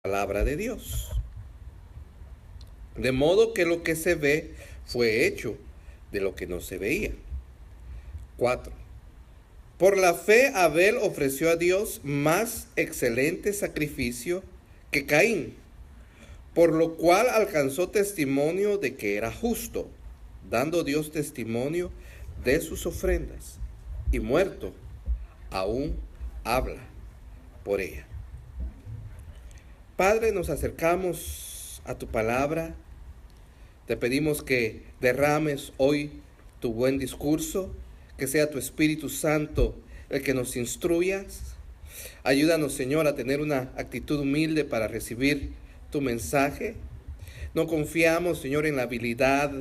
palabra de Dios. De modo que lo que se ve fue hecho de lo que no se veía. 4. Por la fe Abel ofreció a Dios más excelente sacrificio que Caín, por lo cual alcanzó testimonio de que era justo, dando Dios testimonio de sus ofrendas, y muerto, aún habla por ella. Padre, nos acercamos a tu palabra. Te pedimos que derrames hoy tu buen discurso, que sea tu Espíritu Santo el que nos instruya. Ayúdanos, Señor, a tener una actitud humilde para recibir tu mensaje. No confiamos, Señor, en la habilidad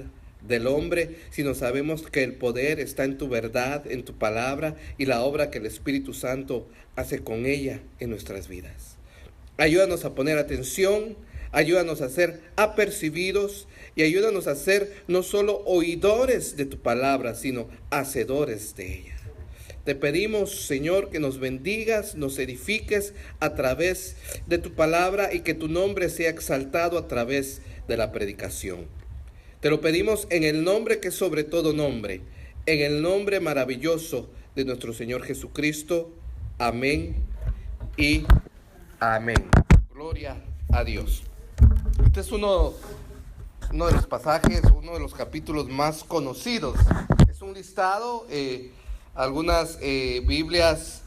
del hombre, sino sabemos que el poder está en tu verdad, en tu palabra y la obra que el Espíritu Santo hace con ella en nuestras vidas. Ayúdanos a poner atención, ayúdanos a ser apercibidos y ayúdanos a ser no solo oidores de tu palabra, sino hacedores de ella. Te pedimos, Señor, que nos bendigas, nos edifiques a través de tu palabra y que tu nombre sea exaltado a través de la predicación. Te lo pedimos en el nombre que es sobre todo nombre, en el nombre maravilloso de nuestro Señor Jesucristo. Amén y amén. Gloria a Dios. Este es uno de los pasajes, uno de los capítulos más conocidos. Es un listado. Algunas Biblias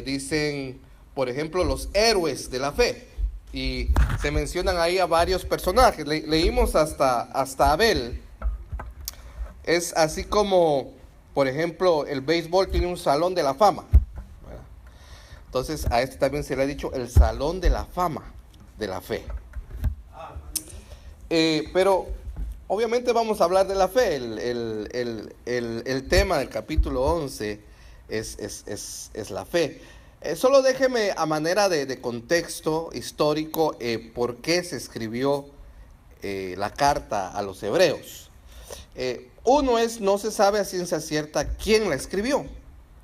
dicen, por ejemplo, los héroes de la fe. Y se mencionan ahí a varios personajes. Leímos hasta Abel. Es así como, por ejemplo, el béisbol tiene un salón de la fama. Entonces a este también se le ha dicho el salón de la fama de la fe. Pero obviamente vamos a hablar de la fe. El tema del capítulo 11 es la fe. Solo déjeme a manera de contexto histórico por qué se escribió la carta a los hebreos. Uno es, no se sabe a ciencia cierta quién la escribió,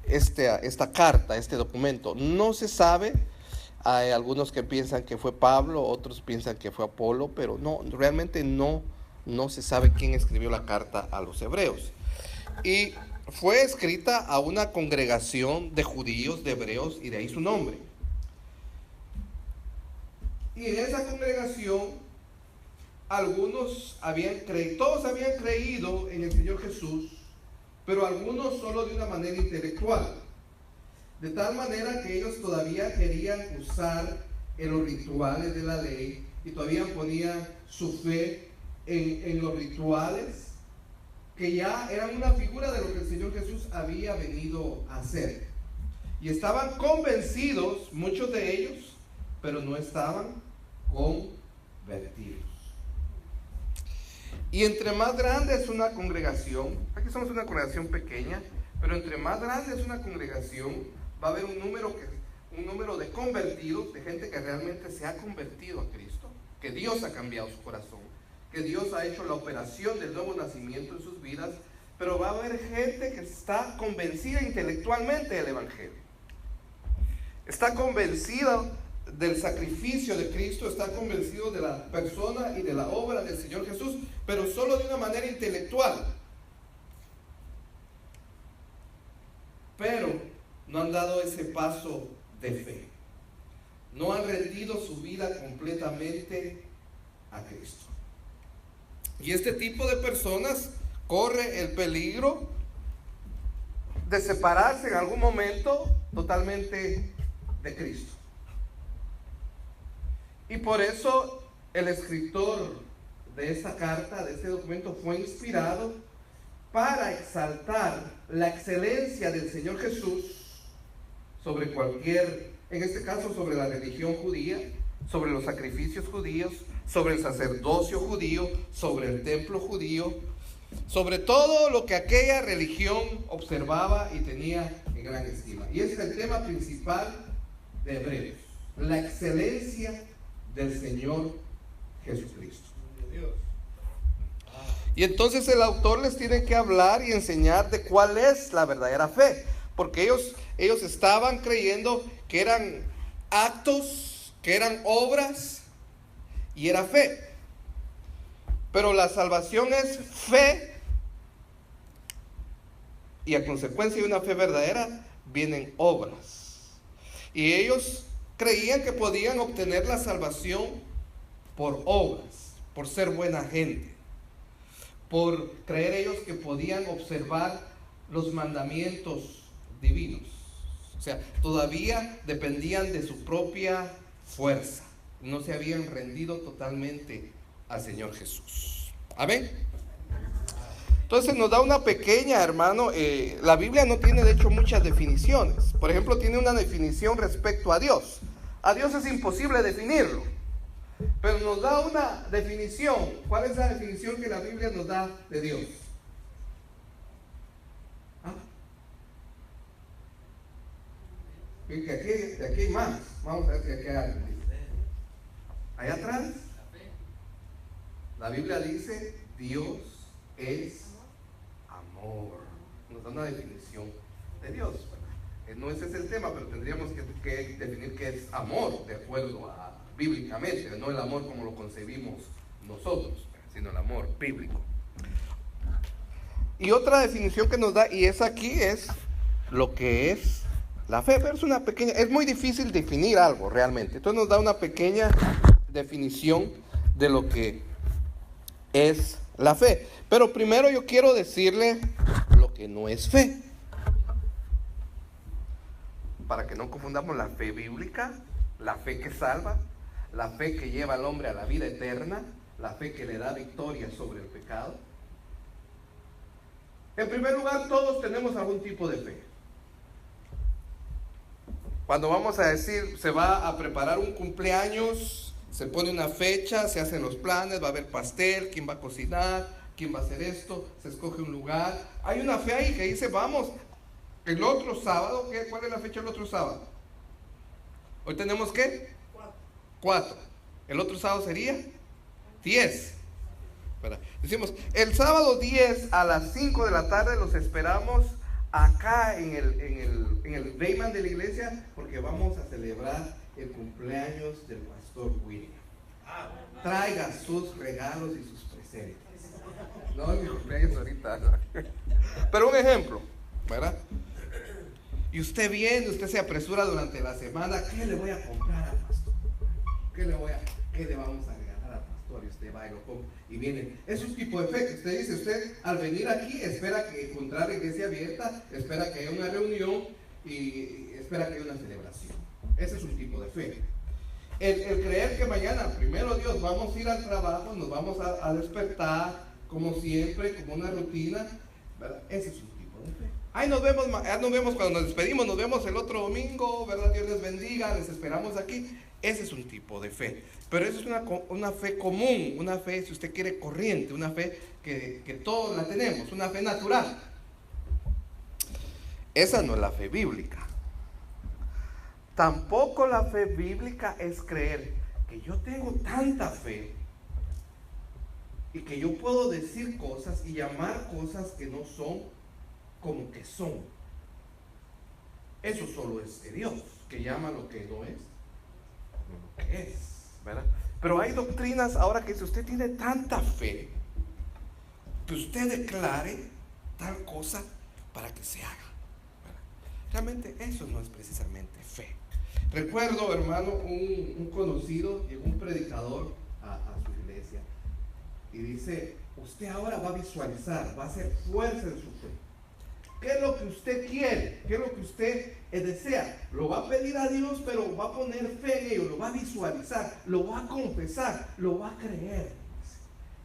esta carta, este documento. No se sabe. Hay algunos que piensan que fue Pablo, otros piensan que fue Apolo, pero no, realmente no se sabe quién escribió la carta a los hebreos. Y fue escrita a una congregación de judíos, de hebreos, y de ahí su nombre. Y en esa congregación, todos habían creído en el Señor Jesús, pero algunos solo de una manera intelectual. De tal manera que ellos todavía querían usar en los rituales de la ley y todavía ponían su fe en los rituales que ya eran una figura de lo que el Señor Jesús había venido a hacer. Y estaban convencidos, muchos de ellos, pero no estaban convertidos. Y entre más grande es una congregación, aquí somos una congregación pequeña, pero entre más grande es una congregación, va a haber un número de convertidos, de gente que realmente se ha convertido a Cristo, que Dios ha cambiado su corazón, que Dios ha hecho la operación del nuevo nacimiento en sus vidas, pero va a haber gente que está convencida intelectualmente del Evangelio. Está convencida del sacrificio de Cristo, está convencido de la persona y de la obra del Señor Jesús, pero solo de una manera intelectual. Pero no han dado ese paso de fe. No han rendido su vida completamente a Cristo. Y este tipo de personas corre el peligro de separarse en algún momento totalmente de Cristo. Y por eso el escritor de esta carta, de este documento, fue inspirado para exaltar la excelencia del Señor Jesús sobre en este caso sobre la religión judía, sobre los sacrificios judíos, sobre el sacerdocio judío, sobre el templo judío, sobre todo lo que aquella religión observaba y tenía en gran estima. Y ese es el tema principal de Hebreos, la excelencia del Señor Jesucristo. Y entonces el autor les tiene que hablar y enseñar de cuál es la verdadera fe, porque ellos estaban creyendo que eran actos, que eran obras y era fe. Pero la salvación es fe, y a consecuencia de una fe verdadera vienen obras. Y ellos creían que podían obtener la salvación por obras, por ser buena gente, por creer ellos que podían observar los mandamientos divinos. O sea, todavía dependían de su propia fuerza. No se habían rendido totalmente al Señor Jesús. Amén. Entonces nos da una pequeña, hermano, la Biblia no tiene de hecho muchas definiciones. Por ejemplo, tiene una definición respecto a Dios. A Dios es imposible definirlo, pero nos da una definición. ¿Cuál es la definición que la Biblia nos da de Dios? ¿Ah? De aquí hay más. Vamos a ver si aquí hay algo. Allá atrás, la Biblia dice, Dios es amor. Nos da una definición de Dios, ¿verdad? No ese es el tema, pero tendríamos que definir qué es amor, de acuerdo a bíblicamente, no el amor como lo concebimos nosotros, sino el amor bíblico. Y otra definición que nos da, y es aquí, es lo que es la fe. Pero es una pequeña, es muy difícil definir algo realmente. Entonces nos da una pequeña definición de lo que es la fe. Pero primero yo quiero decirle lo que no es fe, para que no confundamos la fe bíblica, la fe que salva, la fe que lleva al hombre a la vida eterna, la fe que le da victoria sobre el pecado. En primer lugar, todos tenemos algún tipo de fe. Cuando vamos a decir, se va a preparar un cumpleaños, se pone una fecha, se hacen los planes, va a haber pastel, quién va a cocinar, quién va a hacer esto, se escoge un lugar. Hay una fe ahí que dice, vamos, el otro sábado, ¿cuál es la fecha del otro sábado? Hoy tenemos ¿qué? 4. El otro sábado sería 10. Decimos, el sábado 10 a las 5 de la tarde los esperamos acá en el Bayman de la iglesia, porque vamos a celebrar el cumpleaños del pastor William. Traiga sus regalos y sus presentes. No, mi cumpleaños ahorita. Pero un ejemplo, ¿verdad? Y usted viene, usted se apresura durante la semana, ¿qué le voy a comprar al pastor? ¿Qué le vamos a regalar al pastor? Y usted va y lo compra. Y viene, es un tipo de fe que usted dice, usted al venir aquí espera que encontrar la iglesia abierta, espera que haya una reunión y espera que haya una celebración. Ese es un tipo de fe. El creer que mañana, primero Dios, vamos a ir al trabajo, nos vamos a despertar, como siempre, como una rutina, ¿verdad? Ese es un tipo de fe. Ahí nos vemos cuando nos despedimos, nos vemos el otro domingo, ¿verdad? Dios les bendiga, les esperamos aquí. Ese es un tipo de fe. Pero eso es una fe común, una fe, si usted quiere, corriente, una fe que todos la tenemos, una fe natural. Esa no es la fe bíblica. Tampoco la fe bíblica es creer que yo tengo tanta fe y que yo puedo decir cosas y llamar cosas que no son como que son. Eso solo es de Dios, que llama lo que no es como lo que es, ¿verdad? Pero hay doctrinas ahora que si usted tiene tanta fe, que usted declare tal cosa para que se haga, ¿verdad? Realmente eso no es precisamente fe. Recuerdo, hermano, un conocido, llegó un predicador a su iglesia y dice, usted ahora va a visualizar, va a hacer fuerza en su fe. ¿Qué es lo que usted quiere? ¿Qué es lo que usted desea? Lo va a pedir a Dios, pero va a poner fe en ello, lo va a visualizar, lo va a confesar, lo va a creer.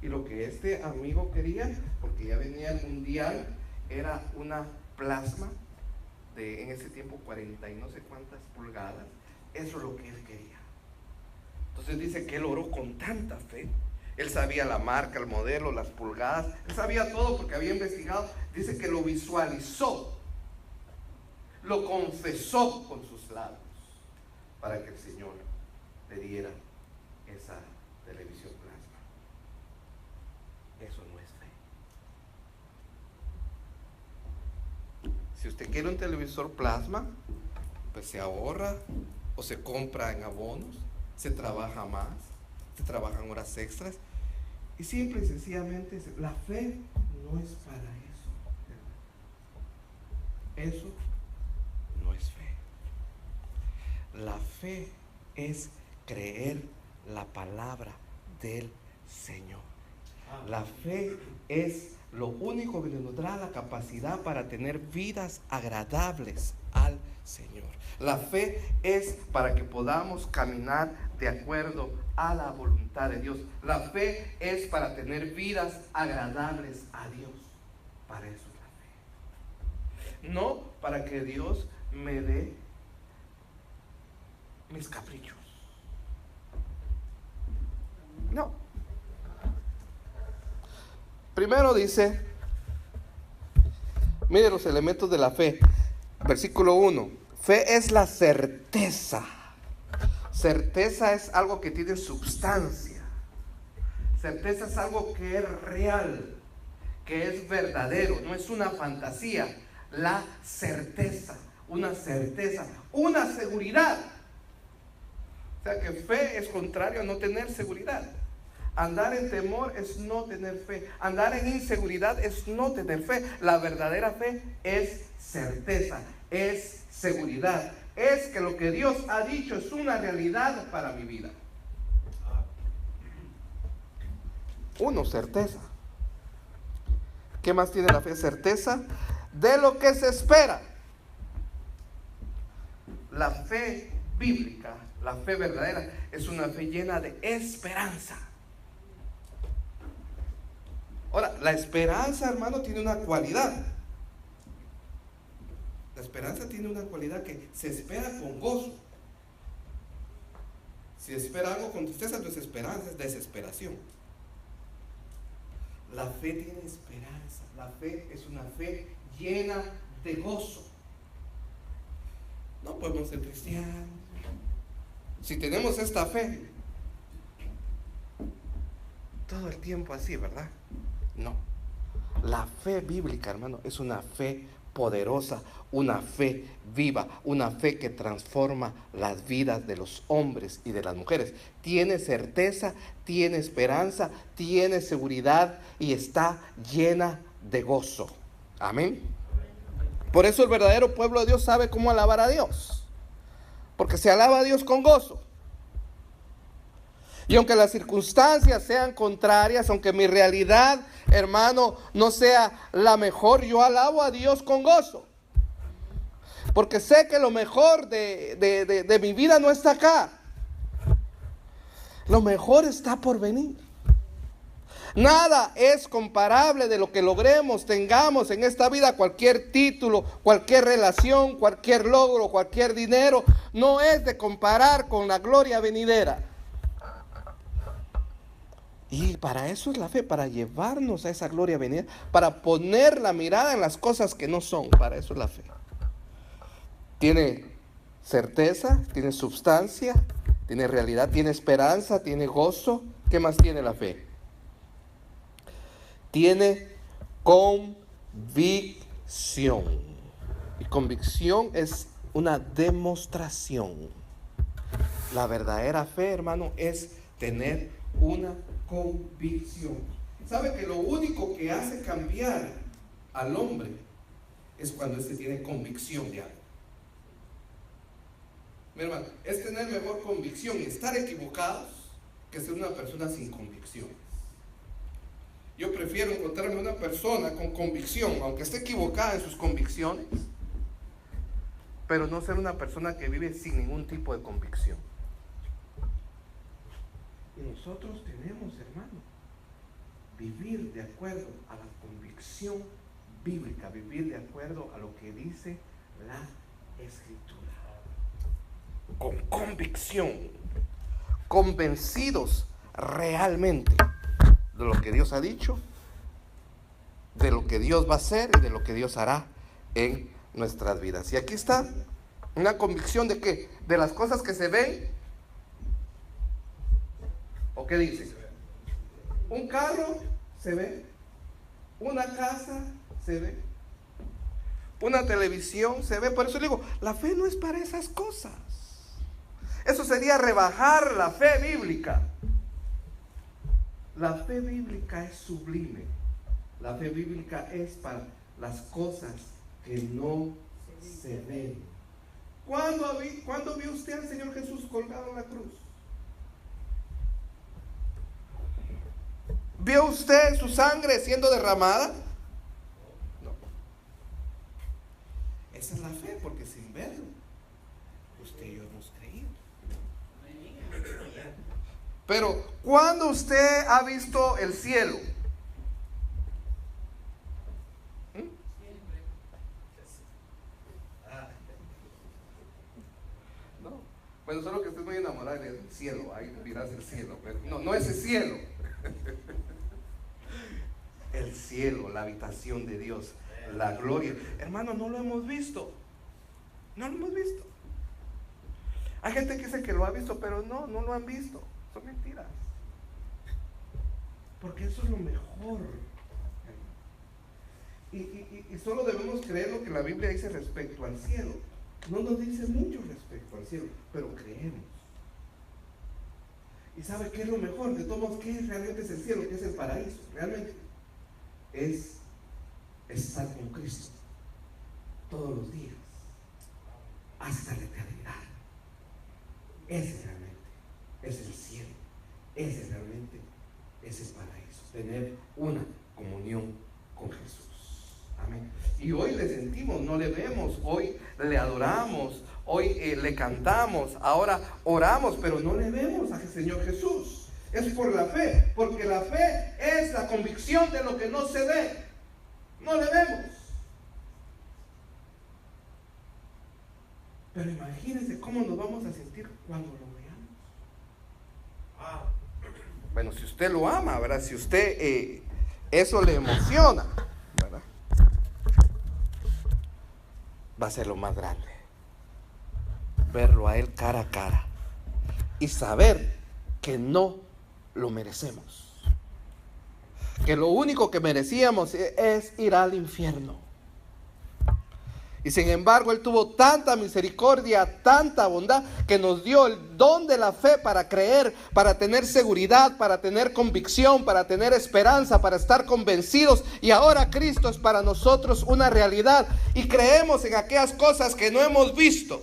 Y lo que este amigo quería, porque ya venía el mundial, era una plasma de en ese tiempo 40 y no sé cuántas pulgadas. Eso es lo que él quería. Entonces dice que él oró con tanta fe. Él sabía la marca, el modelo, las pulgadas. Él sabía todo porque había investigado. Dice que lo visualizó, lo confesó con sus labios para que el Señor le diera esa televisión plasma. Eso no es fe. Si usted quiere un televisor plasma, pues se ahorra o se compra en abonos, se trabaja más, te trabajan horas extras. Y simple y sencillamente la fe no es para eso, hermano. Eso no es fe. La fe es creer la palabra del Señor. La fe es lo único que nos da la capacidad para tener vidas agradables al Señor. La fe es para que podamos caminar de acuerdo a la voluntad de Dios. La fe es para tener vidas agradables a Dios. Para eso es la fe. No para que Dios me dé mis caprichos. No. Primero dice, mire los elementos de la fe. Versículo 1. Fe es la certeza. Certeza es algo que tiene substancia. Certeza es algo que es real, que es verdadero, no es una fantasía. La certeza, una seguridad. O sea que fe es contrario a no tener seguridad. Andar en temor es no tener fe. Andar en inseguridad es no tener fe. La verdadera fe es certeza, es seguridad. Es que lo que Dios ha dicho es una realidad para mi vida. Uno, certeza. ¿Qué más tiene la fe? Certeza de lo que se espera. La fe bíblica, la fe verdadera, es una fe llena de esperanza. Ahora, la esperanza, hermano, tiene una cualidad. La esperanza tiene una cualidad que se espera con gozo. Si espera algo con tristeza, no es esperanza, es desesperación. La fe tiene esperanza. La fe es una fe llena de gozo. No podemos ser cristianos si tenemos esta fe todo el tiempo así, ¿verdad? No. La fe bíblica, hermano, es una fe poderosa, una fe viva, una fe que transforma las vidas de los hombres y de las mujeres. Tiene certeza, tiene esperanza, tiene seguridad y está llena de gozo. Amén. Por eso el verdadero pueblo de Dios sabe cómo alabar a Dios, porque se alaba a Dios con gozo. Y aunque las circunstancias sean contrarias, aunque mi realidad, hermano, no sea la mejor, yo alabo a Dios con gozo. Porque sé que lo mejor de mi vida no está acá. Lo mejor está por venir. Nada es comparable de lo que logremos, tengamos en esta vida. Cualquier título, cualquier relación, cualquier logro, cualquier dinero, no es de comparar con la gloria venidera. Y para eso es la fe, para llevarnos a esa gloria venidera, para poner la mirada en las cosas que no son. Para eso es la fe. Tiene certeza, tiene substancia, tiene realidad, tiene esperanza, tiene gozo. ¿Qué más tiene la fe? Tiene convicción. Y convicción es una demostración. La verdadera fe, hermano, es tener una convicción. ¿Sabe que lo único que hace cambiar al hombre es cuando éste tiene convicción de algo? Mi hermano, es tener mejor convicción y estar equivocados que ser una persona sin convicciones. Yo prefiero encontrarme una persona con convicción, aunque esté equivocada en sus convicciones, pero no ser una persona que vive sin ningún tipo de convicción. Y nosotros tenemos, hermano, vivir de acuerdo a la convicción bíblica, vivir de acuerdo a lo que dice la Escritura. Con convicción, convencidos realmente de lo que Dios ha dicho, de lo que Dios va a hacer y de lo que Dios hará en nuestras vidas. Y aquí está una convicción de que de las cosas que se ven. ¿O qué dice? Un carro se ve, una casa se ve, una televisión se ve. Por eso le digo, la fe no es para esas cosas. Eso sería rebajar la fe bíblica. La fe bíblica es sublime. La fe bíblica es para las cosas que no se ven. ¿Cuándo vio usted al Señor Jesús colgado en la cruz? ¿Vio usted su sangre siendo derramada? No. Esa es la fe, porque sin verlo, usted y yo hemos creído. Pero, ¿cuándo usted ha visto el cielo? No. Bueno, solo que estés muy enamorado del cielo, ahí mirás el cielo, pero no ese cielo. El cielo, la habitación de Dios, la gloria. Hermano, no lo hemos visto. No lo hemos visto. Hay gente que dice que lo ha visto, pero no lo han visto. Son mentiras. Porque eso es lo mejor. Y solo debemos creer lo que la Biblia dice respecto al cielo. No nos dice mucho respecto al cielo, pero creemos. ¿Y sabe qué es lo mejor? De todos, ¿qué realmente es el cielo? ¿Qué es el paraíso? Realmente es estar con Cristo todos los días hasta la eternidad. Ese realmente es el cielo. Ese realmente es el paraíso. Tener una comunión con Jesús. Amén. Y hoy le sentimos, no le vemos, hoy le adoramos, hoy le cantamos, ahora oramos, pero no le vemos al Señor Jesús. Es por la fe, porque la fe es la convicción de lo que no se ve. No le vemos. Pero imagínense cómo nos vamos a sentir cuando lo veamos. Bueno, si usted lo ama, ¿verdad? Si usted eso le emociona, ¿verdad? Va a ser lo más grande. Verlo a Él cara a cara y saber que no lo merecemos. Que lo único que merecíamos es ir al infierno. Y sin embargo, Él tuvo tanta misericordia, tanta bondad, que nos dio el don de la fe para creer, para tener seguridad, para tener convicción, para tener esperanza, para estar convencidos. Y ahora Cristo es para nosotros una realidad. Y creemos en aquellas cosas que no hemos visto.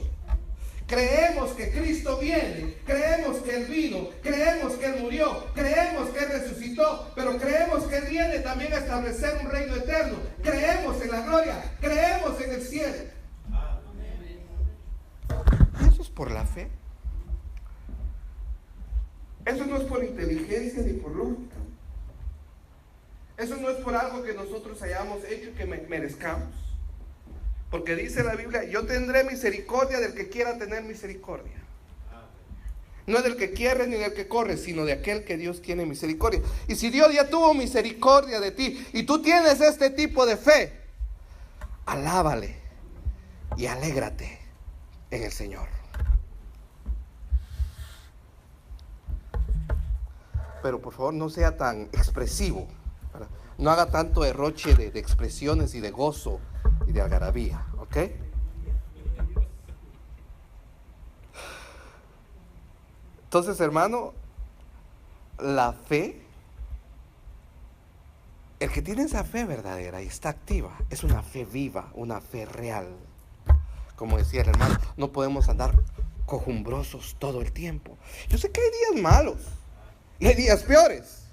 Creemos que Cristo viene, creemos que Él vino, creemos que Él murió, creemos que Él resucitó, pero creemos que Él viene también a establecer un reino eterno. Creemos en la gloria, creemos en el cielo. Eso es por la fe. Eso no es por inteligencia ni por lógica. Eso no es por algo que nosotros hayamos hecho y que merezcamos. Porque dice la Biblia, yo tendré misericordia del que quiera tener misericordia. No del que quiere ni del que corre, sino de aquel que Dios tiene misericordia. Y si Dios ya tuvo misericordia de ti y tú tienes este tipo de fe, alábale y alégrate en el Señor. Pero por favor no sea tan expresivo, ¿verdad? No haga tanto derroche de expresiones y de gozo y de algarabía, ¿ok? Entonces, hermano, la fe, el que tiene esa fe verdadera y está activa, es una fe viva, una fe real. Como decía el hermano, no podemos andar cojumbrosos todo el tiempo. Yo sé que hay días malos y hay días peores,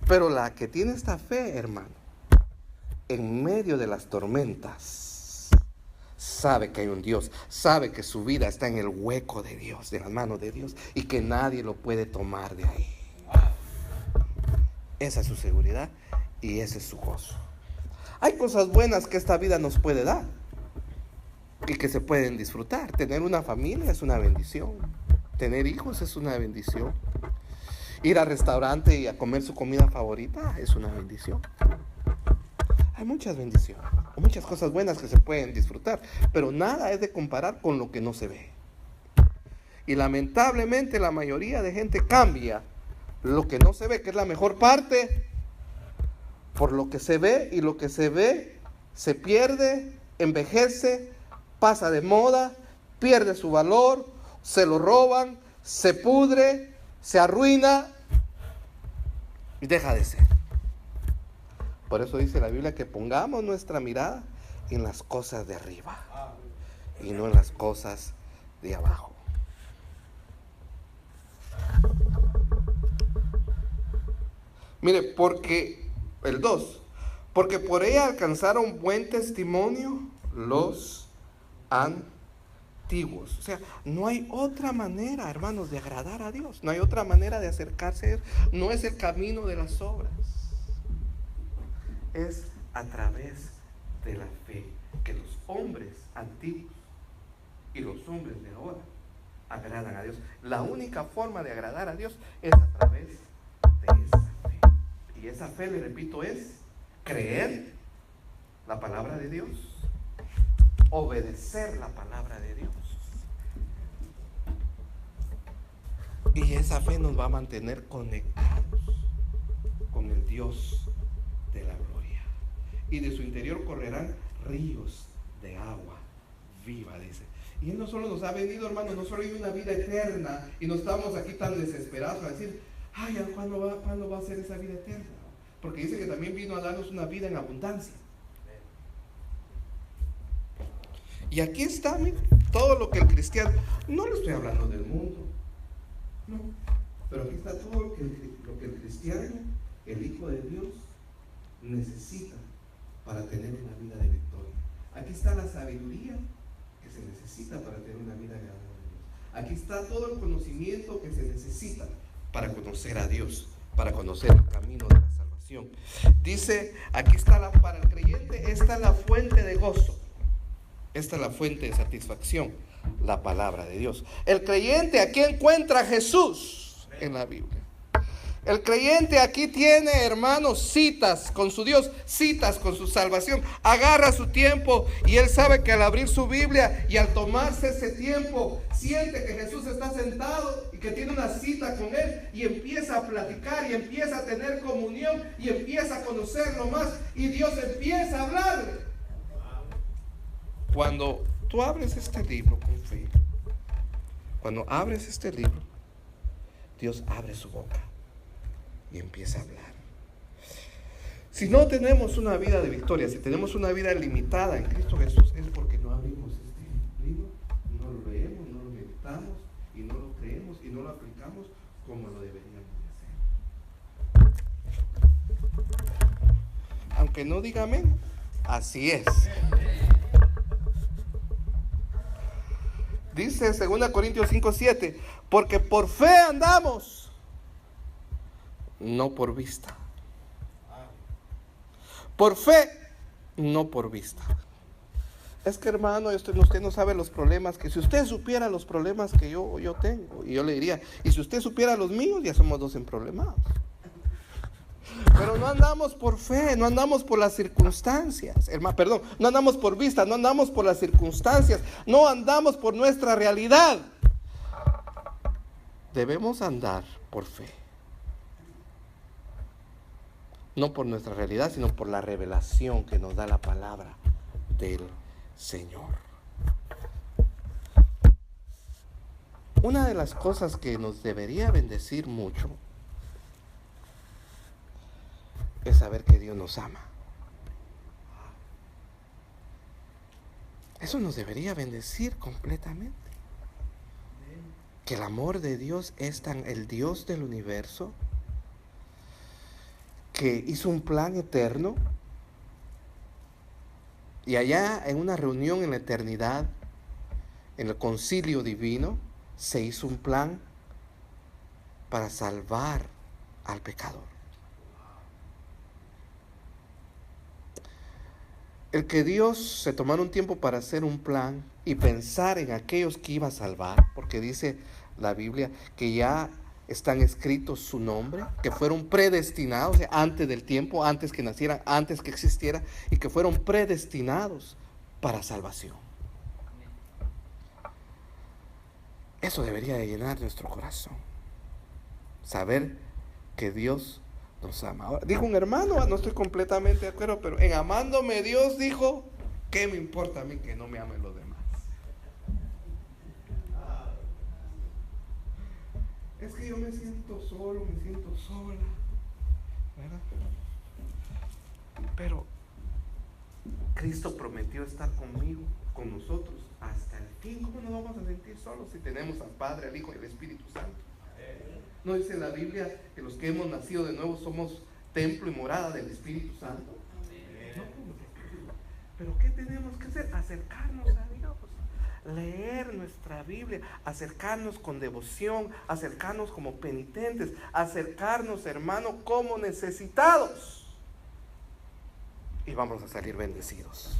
pero la que tiene esta fe, hermano, en medio de las tormentas, sabe que hay un Dios, sabe que su vida está en el hueco de Dios, de las manos de Dios, y que nadie lo puede tomar de ahí. Esa es su seguridad y ese es su gozo. Hay cosas buenas que esta vida nos puede dar y que se pueden disfrutar. Tener una familia es una bendición. Tener hijos es una bendición. Ir al restaurante y a comer su comida favorita es una bendición. Hay muchas bendiciones, muchas cosas buenas que se pueden disfrutar, pero nada es de comparar con lo que no se ve. Y lamentablemente la mayoría de gente cambia lo que no se ve, que es la mejor parte, por lo que se ve, y lo que se ve se pierde, envejece, pasa de moda, pierde su valor, se lo roban, se pudre, se arruina y deja de ser. Por eso dice la Biblia que pongamos nuestra mirada en las cosas de arriba y no en las cosas de abajo. Mire, porque el 2, porque por ella alcanzaron buen testimonio los antiguos. O sea, no hay otra manera, hermanos, de agradar a Dios. No hay otra manera de acercarse a Dios. No es el camino de las obras. Es a través de la fe que los hombres antiguos y los hombres de ahora agradan a Dios. La única forma de agradar a Dios es a través de esa fe. Y esa fe, le repito, es creer la palabra de Dios, obedecer la palabra de Dios. Y esa fe nos va a mantener conectados con el Dios de la gloria. Y de su interior correrán ríos de agua viva, dice. Y Él no solo nos ha venido, hermanos, no solo hay una vida eterna y no estamos aquí tan desesperados a decir, ay, ¿cuándo va a ser esa vida eterna? Porque dice que también vino a darnos una vida en abundancia. Y aquí está, mire, todo lo que el cristiano, no le estoy hablando del mundo, no, pero aquí está todo lo que el cristiano, el Hijo de Dios, necesita para tener una vida de victoria. Aquí está la sabiduría que se necesita para tener una vida agradable a Dios. Aquí está todo el conocimiento que se necesita para conocer a Dios, para conocer el camino de la salvación. Dice, aquí está para el creyente, esta es la fuente de gozo. Esta es la fuente de satisfacción, la palabra de Dios. El creyente aquí encuentra a Jesús en la Biblia. El creyente aquí tiene, hermanos, citas con su Dios, citas con su salvación. Agarra su tiempo y él sabe que al abrir su Biblia y al tomarse ese tiempo, siente que Jesús está sentado y que tiene una cita con él y empieza a platicar y empieza a tener comunión y empieza a conocerlo más y Dios empieza a hablarle. Cuando tú abres este libro con fe, cuando abres este libro, Dios abre su boca y empieza a hablar. Si no tenemos una vida de victoria, si tenemos una vida limitada en Cristo Jesús, es porque no abrimos este libro, no lo leemos, no lo meditamos y no lo creemos y no lo aplicamos como lo deberíamos de hacer. Aunque no diga amén, así es. Dice 2 Corintios 5:7, porque por fe andamos, no por vista. Por fe, no por vista. Es que, hermano, usted no sabe los problemas, que si usted supiera los problemas que yo tengo, y yo le diría, y si usted supiera los míos, ya somos dos emproblemados. Pero no andamos por fe, no andamos por las circunstancias, no andamos por vista, no andamos por las circunstancias, no andamos por nuestra realidad. Debemos andar por fe. No por nuestra realidad, sino por la revelación que nos da la palabra del Señor. Una de las cosas que nos debería bendecir mucho es saber que Dios nos ama. Eso nos debería bendecir completamente. Que el amor de Dios es el Dios del universo, que hizo un plan eterno, y allá en una reunión en la eternidad, en el concilio divino, se hizo un plan para salvar al pecador. El que Dios se tomara un tiempo para hacer un plan y pensar en aquellos que iba a salvar, porque dice la Biblia que ya están escritos su nombre, que fueron predestinados antes del tiempo, antes que nacieran, antes que existiera, y que fueron predestinados para salvación. Eso debería de llenar nuestro corazón, saber que Dios nos ama. Ahora, dijo un hermano, no estoy completamente de acuerdo, pero en amándome Dios dijo, ¿qué me importa a mí que no me amen los demás? Es que yo me siento solo, me siento sola. ¿verdad? Pero Cristo prometió estar conmigo, con nosotros, hasta el fin. ¿Cómo nos vamos a sentir solos si tenemos al Padre, al Hijo y al Espíritu Santo? ¿No dice la Biblia que los que hemos nacido de nuevo somos templo y morada del Espíritu Santo? No. Pero ¿qué tenemos que hacer? Acercarnos a Dios, leer nuestra Biblia, acercarnos con devoción, acercarnos como penitentes, acercarnos, hermano, como necesitados, y vamos a salir bendecidos,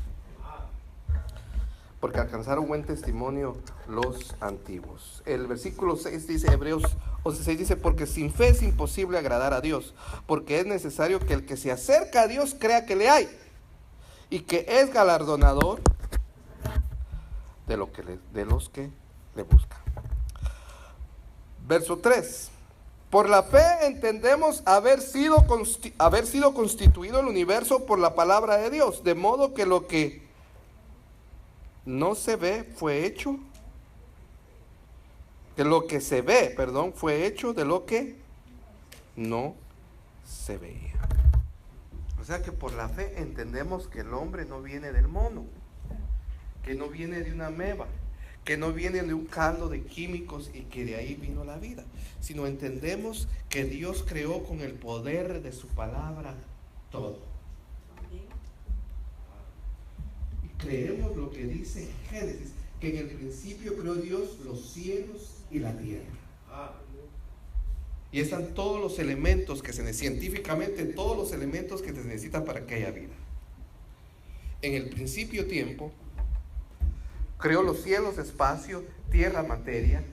porque alcanzaron buen testimonio los antiguos. El versículo 6 dice, Hebreos 11:6 dice, porque sin fe es imposible agradar a Dios, porque es necesario que el que se acerca a Dios crea que le hay, y que es galardonador de los que le buscan. Verso 3. Por la fe entendemos haber sido constituido el universo por la palabra de Dios, de modo que lo que no se ve fue hecho, que lo que se ve, fue hecho de lo que no se veía. O sea que por la fe entendemos que el hombre no viene del mono, que no viene de una ameba, que no viene de un caldo de químicos y que de ahí vino la vida, sino entendemos que Dios creó con el poder de su palabra todo. Y creemos lo que dice en Génesis, que en el principio creó Dios los cielos y la tierra. Y están todos los elementos que científicamente, todos los elementos que se necesitan para que haya vida. En el principio tiempo, creó los cielos, espacio, tierra, materia.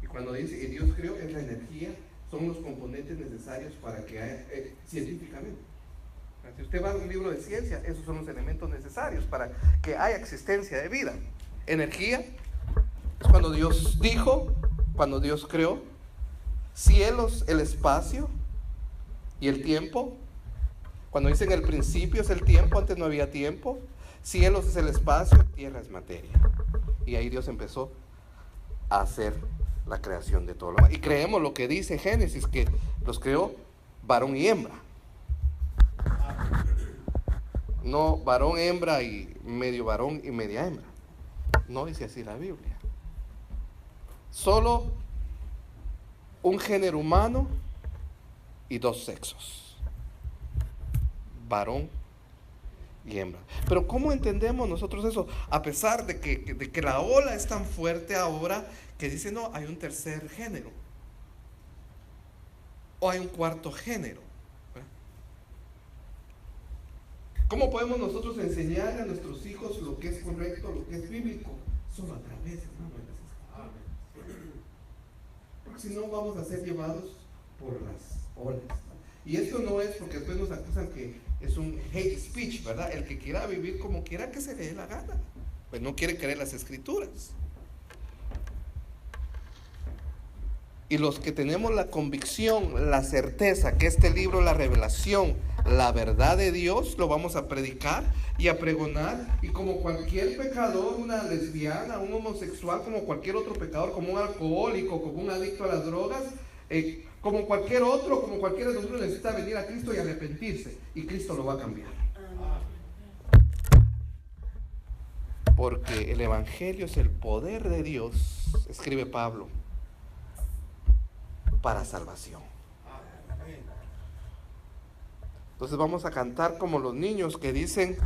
Y cuando dice que Dios creó, es la energía, son los componentes necesarios para que haya, científicamente. Si usted va a un libro de ciencia, esos son los elementos necesarios para que haya existencia de vida. Energía, es cuando Dios dijo, cuando Dios creó. Cielos, el espacio y el tiempo. Cuando dicen el principio es el tiempo, antes no había tiempo. Cielos es el espacio, tierra es materia. Y ahí Dios empezó a hacer la creación de todo lo demás. Y creemos lo que dice Génesis, que los creó varón y hembra. No varón, hembra y medio varón y media hembra. No dice así la Biblia. Solo un género humano y dos sexos, varón y hembra. Pero ¿cómo entendemos nosotros eso? A pesar de que la ola es tan fuerte ahora que dice, no, hay un tercer género o hay un cuarto género. ¿Cómo podemos nosotros enseñar a nuestros hijos lo que es correcto, lo que es bíblico? Solo a través, hermano, de las escrituras. Porque si no vamos a ser llevados por las olas, ¿no? Y esto no es porque después nos acusan que es un hate speech, ¿verdad? El que quiera vivir como quiera, que se le dé la gana, pues no quiere creer las escrituras. Y los que tenemos la convicción, la certeza que este libro, la revelación, la verdad de Dios, lo vamos a predicar y a pregonar. Y como cualquier pecador, una lesbiana, un homosexual, como cualquier otro pecador, como un alcohólico, como un adicto a las drogas, como cualquier otro, como cualquiera de nosotros, necesita venir a Cristo y arrepentirse. Y Cristo lo va a cambiar. Porque el Evangelio es el poder de Dios, escribe Pablo, para salvación. Entonces vamos a cantar como los niños que dicen,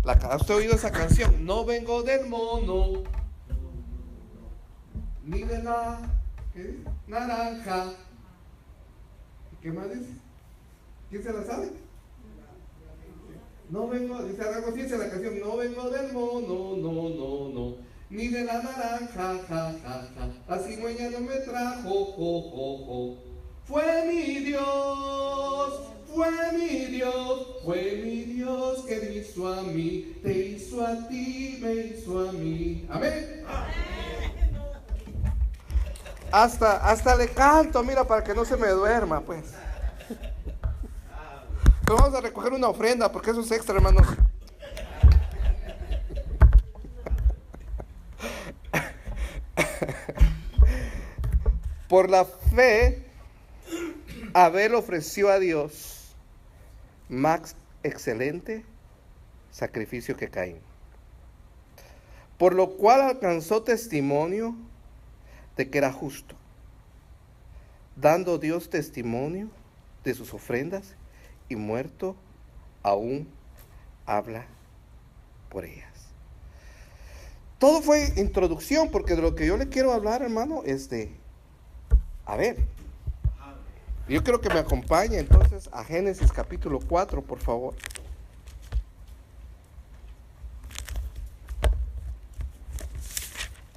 ¿usted ha oído esa canción? No vengo del mono, ni de la naranja. ¿Qué más dice? ¿Quién se la sabe? No vengo, dice algo así, dice la canción, no vengo del mono, no, ni de la naranja, ja. La cigüeña no me trajo, jo. Fue mi Dios que me hizo a mí, te hizo a ti, me hizo a mí. Amén. Hasta le canto, mira, para que no se me duerma, pues. Pero vamos a recoger una ofrenda, porque eso es extra, hermanos. Por la fe Abel ofreció a Dios más excelente sacrificio que Caín, por lo cual alcanzó testimonio de que era justo, dando Dios testimonio de sus ofrendas, y muerto aún habla por ellas. Todo fue introducción, porque de lo que yo le quiero hablar, hermano, es de Abel. Yo quiero que me acompañe entonces a Génesis capítulo 4, por favor.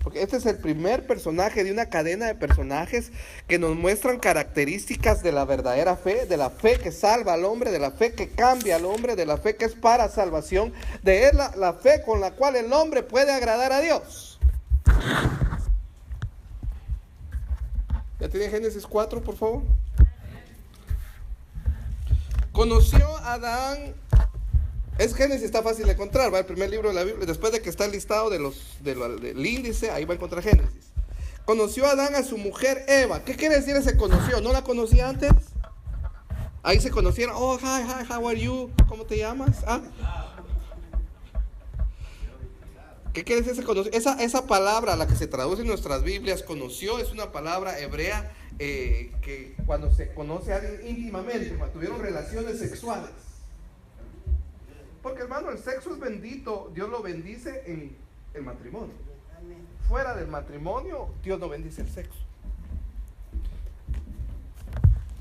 Porque este es el primer personaje de una cadena de personajes que nos muestran características de la verdadera fe, de la fe que salva al hombre, de la fe que cambia al hombre, de la fe que es para salvación, de la fe con la cual el hombre puede agradar a Dios. ¿Ya tiene Génesis 4, por favor? Conoció a Adán. Es Génesis, está fácil de encontrar, va el primer libro de la Biblia, después de que está el listado del índice, ahí va a encontrar Génesis. Conoció a Adán a su mujer Eva. ¿Qué quiere decir ese conoció? ¿No la conocía antes? Ahí se conocieron. Oh, hi, how are you? ¿Cómo te llamas? ¿Ah? ¿Qué quiere decir ese conoció? Esa palabra, la que se traduce en nuestras Biblias, conoció, es una palabra hebrea que cuando se conoce a alguien íntimamente, cuando tuvieron relaciones sexuales. Porque, hermano, el sexo es bendito. Dios lo bendice en el matrimonio. Fuera del matrimonio, Dios no bendice el sexo.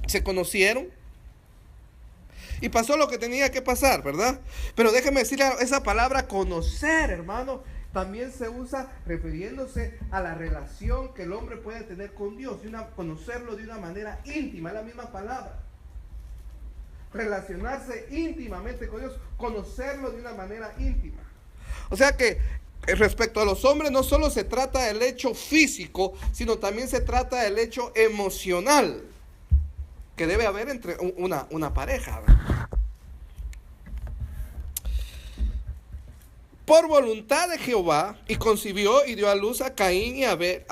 Se conocieron y pasó lo que tenía que pasar, ¿verdad? Pero déjeme decirle, esa palabra conocer, hermano, también se usa refiriéndose a la relación que el hombre puede tener con Dios, conocerlo de una manera íntima, es la misma palabra. Relacionarse íntimamente con Dios, conocerlo de una manera íntima. O sea que respecto a los hombres no solo se trata del hecho físico, sino también se trata del hecho emocional que debe haber entre una pareja, ¿verdad? Por voluntad de Jehová, y concibió y dio a luz a Caín y Abel,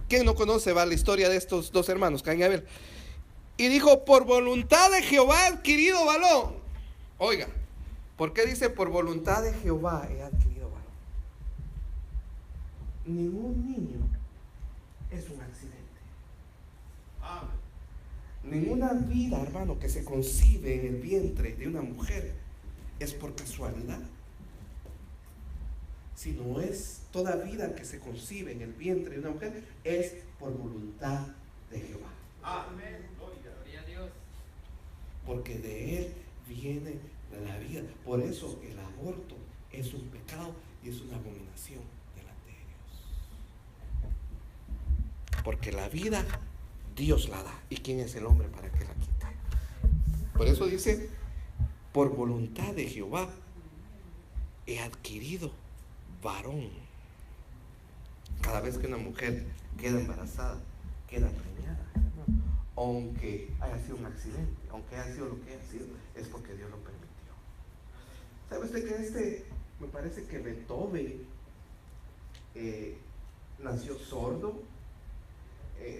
¿Quién no conoce la historia de estos dos hermanos, Caín y Abel? Y dijo, por voluntad de Jehová he adquirido varón. Oiga, ¿por qué dice por voluntad de Jehová he adquirido varón? Ningún niño es un accidente. Ninguna vida, hermano, que se concibe en el vientre de una mujer es por casualidad. Sino es toda vida que se concibe en el vientre de una mujer es por voluntad de Jehová. Amén. Gloria a Dios. Porque de Él viene la vida. Por eso el aborto es un pecado y es una abominación delante de Dios. Porque la vida Dios la da. ¿Y quién es el hombre para que la quite? Por eso dice, por voluntad de Jehová he adquirido varón. Cada vez que una mujer queda embarazada, queda preñada, aunque haya sido un accidente, aunque haya sido lo que haya sido, es porque Dios lo permitió. ¿Sabe usted que me parece que Beethoven nació sordo,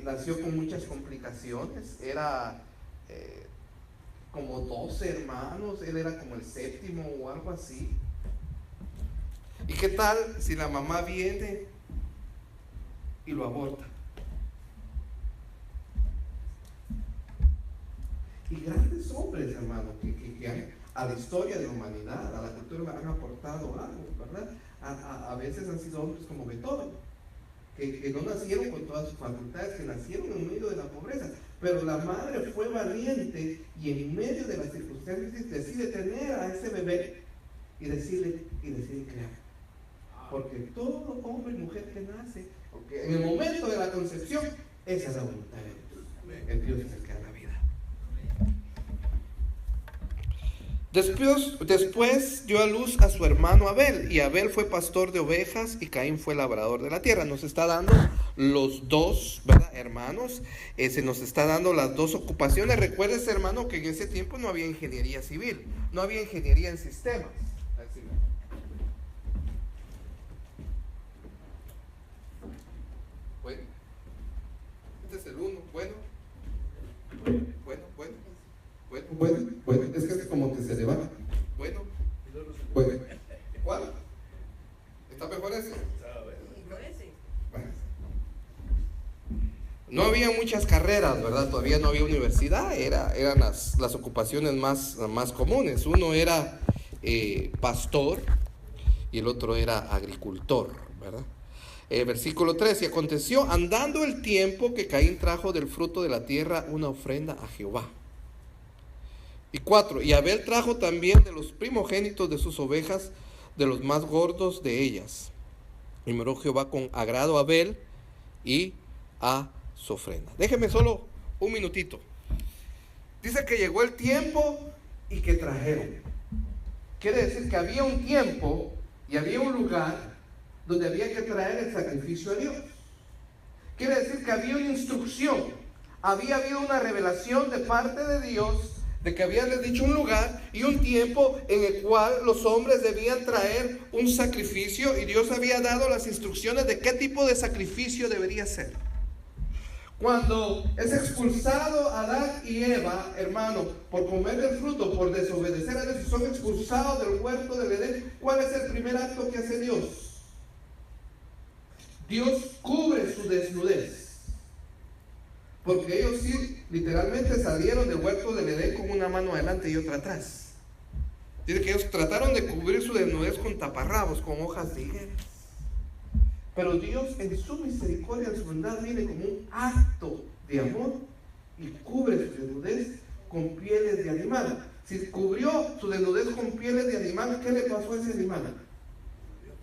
nació con muchas complicaciones, era como 12 hermanos, él era como el séptimo o algo así? ¿Y qué tal si la mamá viene y lo aborta? Y grandes hombres, hermano, que han, a la historia de la humanidad, a la cultura, han aportado algo, ¿verdad? A veces han sido hombres como Beethoven, que no nacieron con todas sus facultades, que nacieron en medio de la pobreza, pero la madre fue valiente y en medio de las circunstancias decide tener a ese bebé y decide crear. Porque todo hombre y mujer que nace, porque en el momento de la concepción, esa es la voluntad de Dios. El Dios es el que da la vida. Después dio a luz a su hermano Abel, y Abel fue pastor de ovejas y Caín fue labrador de la tierra. Nos está dando los dos, ¿verdad, hermanos? Se nos está dando las dos ocupaciones. Recuérdese, hermano, que en ese tiempo no había ingeniería civil, no había ingeniería en sistemas. Bueno, este es el uno. Bueno. puede, es que como que se le va. Bueno, puede. ¿Cuál? ¿Está mejor ese? Bueno. No había muchas carreras, ¿verdad? Todavía no había universidad, eran las ocupaciones más comunes. Uno era pastor y el otro era agricultor, ¿verdad? Versículo 3, y aconteció andando el tiempo que Caín trajo del fruto de la tierra una ofrenda a Jehová. Y 4, y Abel trajo también de los primogénitos de sus ovejas, de los más gordos de ellas. Y miró Jehová con agrado a Abel y a su ofrenda. Déjeme solo un minutito. Dice que llegó el tiempo y que trajeron. Quiere decir que había un tiempo y había un lugar donde había que traer el sacrificio a Dios. Quiere decir que había una instrucción, había habido una revelación de parte de Dios, de que había dicho un lugar y un tiempo en el cual los hombres debían traer un sacrificio, y Dios había dado las instrucciones de qué tipo de sacrificio debería ser. Cuando es expulsado Adán y Eva, hermano, por comer del fruto, por desobedecer a Dios, y son expulsados del huerto del Edén, ¿cuál es el primer acto que hace Dios? Dios cubre su desnudez. Porque ellos sí, literalmente salieron del huerto del Edén con una mano adelante y otra atrás. Dice que ellos trataron de cubrir su desnudez con taparrabos, con hojas de higuera. Pero Dios en su misericordia, en su bondad, viene como un acto de amor y cubre su desnudez con pieles de animal. Si cubrió su desnudez con pieles de animal, ¿qué le pasó a ese animal?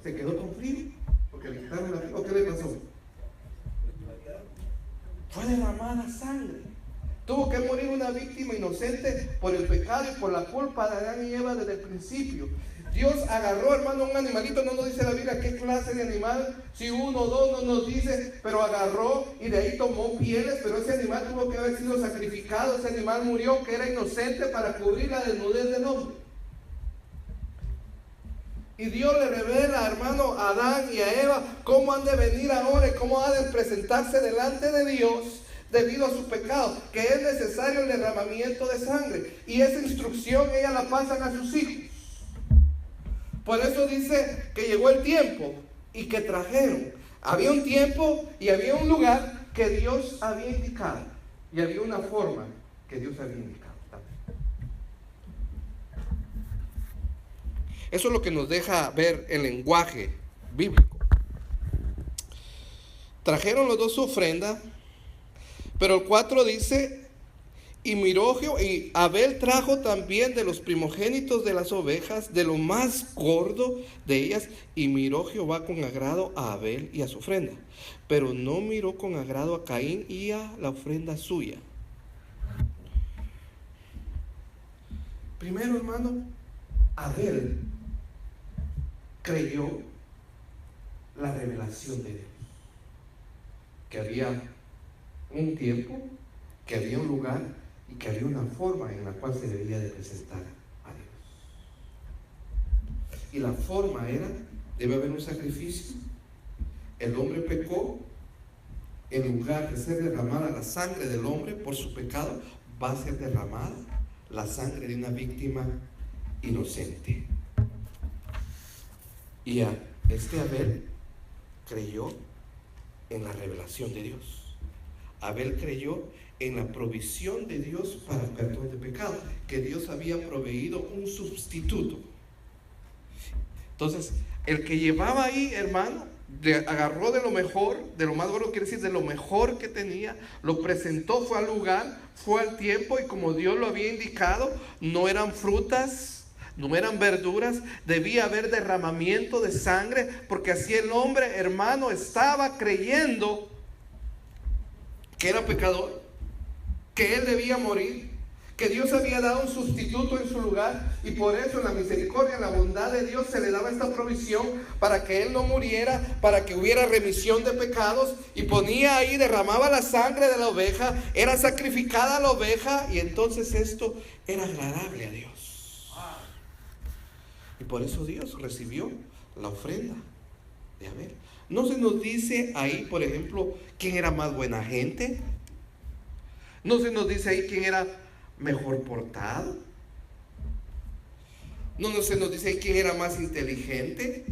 ¿Se quedó con frío? ¿Porque le quitaron la frío? ¿O qué le pasó? Fue derramada sangre. Tuvo que morir una víctima inocente por el pecado y por la culpa de Adán y Eva desde el principio. Dios agarró, hermano, un animalito, no nos dice la Biblia qué clase de animal, si uno o dos no nos dice, pero agarró y de ahí tomó pieles, pero ese animal tuvo que haber sido sacrificado, ese animal murió, que era inocente, para cubrir la desnudez del hombre. Y Dios le revela, hermano, a Adán y a Eva cómo han de venir ahora y cómo han de presentarse delante de Dios debido a su pecado, que es necesario el derramamiento de sangre. Y esa instrucción ella la pasan a sus hijos. Por eso dice que llegó el tiempo y que trajeron. Había un tiempo y había un lugar que Dios había indicado. Y había una forma que Dios había indicado también. Eso es lo que nos deja ver el lenguaje bíblico. Trajeron los dos su ofrenda, pero el 4 dice, y miró Jehová, y Abel trajo también de los primogénitos de las ovejas, de lo más gordo de ellas, y miró Jehová con agrado a Abel y a su ofrenda, pero no miró con agrado a Caín y a la ofrenda suya. Primero, hermano, Abel creyó la revelación de Dios, que había un tiempo, que había un lugar y que había una forma en la cual se debía de presentar a Dios. Y la forma era, debe haber un sacrificio. El hombre pecó, en lugar de ser derramada la sangre del hombre por su pecado, va a ser derramada la sangre de una víctima inocente. Y a Abel creyó en la revelación de Dios. Abel creyó en la provisión de Dios para el perdón de pecado, que Dios había proveído un sustituto. Entonces, el que llevaba ahí, hermano, agarró de lo mejor, de lo más gordo, quiere decir de lo mejor que tenía, lo presentó, fue al lugar, fue al tiempo, y como Dios lo había indicado, no eran frutas, no eran verduras, debía haber derramamiento de sangre, porque así el hombre, hermano, estaba creyendo que era pecador, que él debía morir, que Dios había dado un sustituto en su lugar, y por eso en la misericordia, en la bondad de Dios se le daba esta provisión para que él no muriera, para que hubiera remisión de pecados, y ponía ahí, derramaba la sangre de la oveja, era sacrificada la oveja, y entonces esto era agradable a Dios. Y por eso Dios recibió la ofrenda de Abel. No se nos dice ahí, por ejemplo, quién era más buena gente. No se nos dice ahí quién era mejor portado. No se nos dice quién era más inteligente.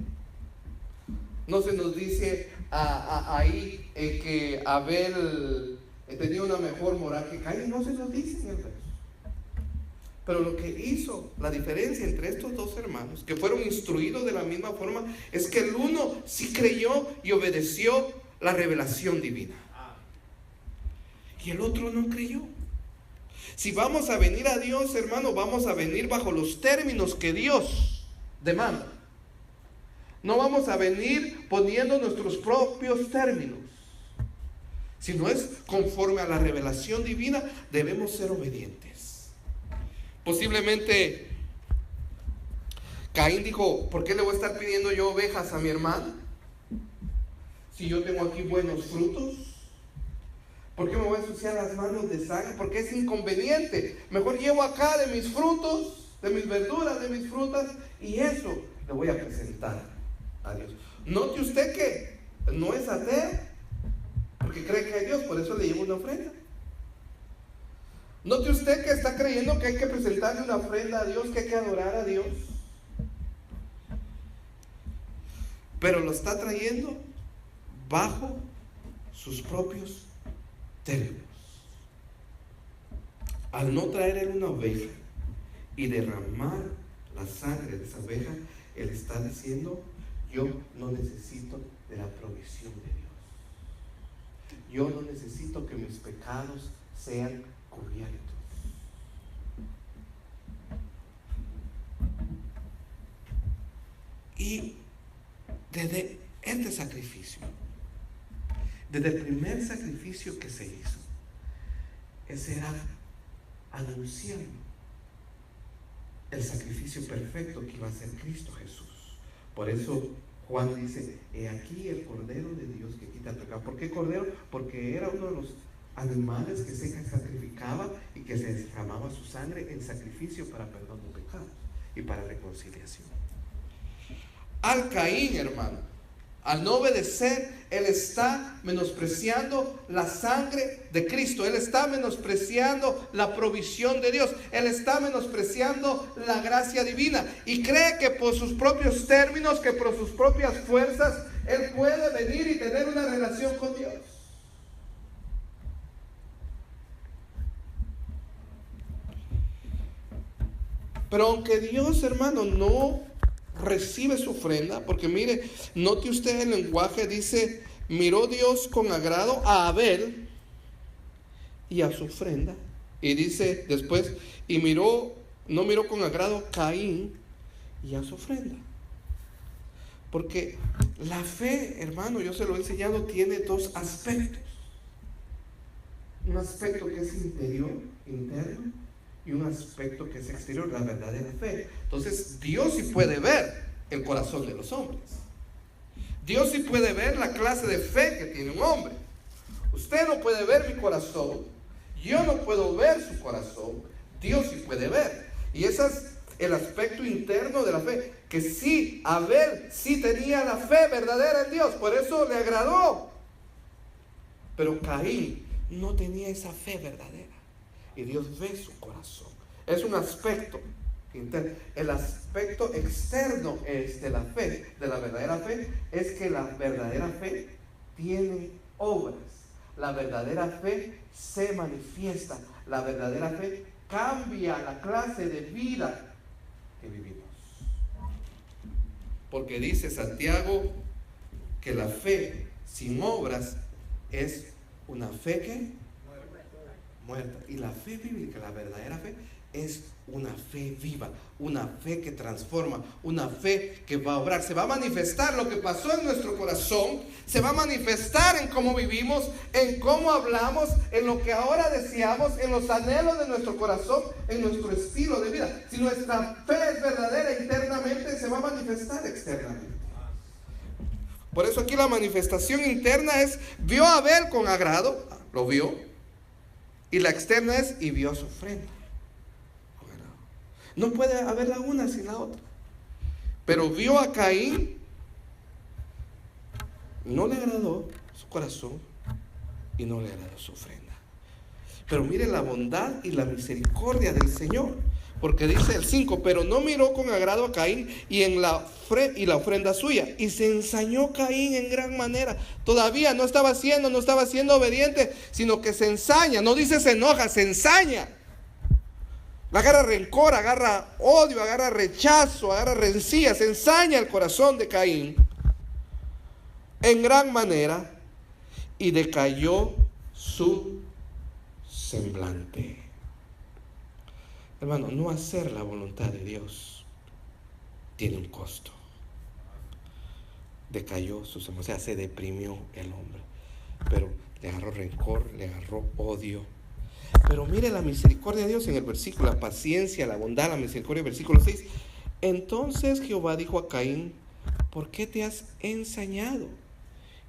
No se nos dice ahí que Abel tenía una mejor moral que Caín. No se nos dice en el verso. Pero lo que hizo la diferencia entre estos dos hermanos, que fueron instruidos de la misma forma, es que el uno sí creyó y obedeció la revelación divina, y el otro no creyó. Si vamos a venir a Dios, hermano, vamos a venir bajo los términos que Dios demanda. No vamos a venir poniendo nuestros propios términos. Si no es conforme a la revelación divina, debemos ser obedientes. Posiblemente Caín dijo: ¿por qué le voy a estar pidiendo yo ovejas a mi hermano si yo tengo aquí buenos frutos? ¿Por qué me voy a ensuciar las manos de sangre? Porque es inconveniente. Mejor llevo acá de mis frutos, de mis verduras, de mis frutas, y eso le voy a presentar a Dios. Note usted que no es ateo, porque cree que hay Dios, por eso le lleva una ofrenda. Note usted que está creyendo que hay que presentarle una ofrenda a Dios, que hay que adorar a Dios, pero lo está trayendo bajo sus propios términos. Al no traer él una oveja y derramar la sangre de esa oveja, él está diciendo: yo no necesito de la provisión de Dios. Yo no necesito que mis pecados sean cubiertos. Y desde este sacrificio, desde el primer sacrificio que se hizo, ese era anunciando el sacrificio perfecto que iba a ser Cristo Jesús. Por eso Juan dice: he aquí el Cordero de Dios que quita el pecado. ¿Por qué Cordero? Porque era uno de los animales que se sacrificaba y que se derramaba su sangre en sacrificio para perdón de pecados y para reconciliación. Al Caín, hermano, al no obedecer, él está menospreciando la sangre de Cristo. Él está menospreciando la provisión de Dios. Él está menospreciando la gracia divina. Y cree que por sus propios términos, que por sus propias fuerzas, él puede venir y tener una relación con Dios. Pero aunque Dios, hermano, no recibe su ofrenda, porque mire, note usted el lenguaje, dice: miró Dios con agrado a Abel y a su ofrenda. Y dice después: y no miró con agrado a Caín y a su ofrenda. Porque la fe, hermano, yo se lo he enseñado, tiene dos aspectos. Un aspecto que es interior, interno, y un aspecto que es exterior, la verdadera fe. Entonces Dios sí puede ver el corazón de los hombres. Dios sí puede ver la clase de fe que tiene un hombre. Usted no puede ver mi corazón, yo no puedo ver su corazón. Dios sí puede ver. Y ese es el aspecto interno de la fe, que sí, Abel sí tenía la fe verdadera en Dios, por eso le agradó. Pero Caín no tenía esa fe verdadera. Y Dios ve su corazón. Es un aspecto interno. El aspecto externo es de la fe, de la verdadera fe, es que la verdadera fe tiene obras. La verdadera fe se manifiesta. La verdadera fe cambia la clase de vida que vivimos. Porque dice Santiago que la fe sin obras es una fe que muerta. Y la fe bíblica, la verdadera fe, es una fe viva, una fe que transforma, una fe que va a obrar. Se va a manifestar lo que pasó en nuestro corazón, se va a manifestar en cómo vivimos, en cómo hablamos, en lo que ahora deseamos, en los anhelos de nuestro corazón, en nuestro estilo de vida. Si nuestra fe es verdadera internamente, se va a manifestar externamente. Por eso aquí la manifestación interna es: vio a Abel con agrado, lo vio. Y la externa es: y vio su ofrenda. No puede haber la una sin la otra. Pero vio a Caín, no le agradó su corazón y no le agradó su ofrenda. Pero mire la bondad y la misericordia del Señor. Porque dice el 5, pero no miró con agrado a Caín y la ofrenda suya. Y se ensañó Caín en gran manera. Todavía no estaba siendo obediente, sino que se ensaña. No dice se enoja, se ensaña. Agarra rencor, agarra odio, agarra rechazo, agarra rencilla. Se ensaña el corazón de Caín en gran manera y decayó su semblante. Hermano, no hacer la voluntad de Dios tiene un costo. Decayó su semblante, o sea, se deprimió el hombre. Pero le agarró rencor, le agarró odio. Pero mire la misericordia de Dios en el versículo, la paciencia, la bondad, la misericordia, versículo 6. Entonces Jehová dijo a Caín, ¿por qué te has ensañado?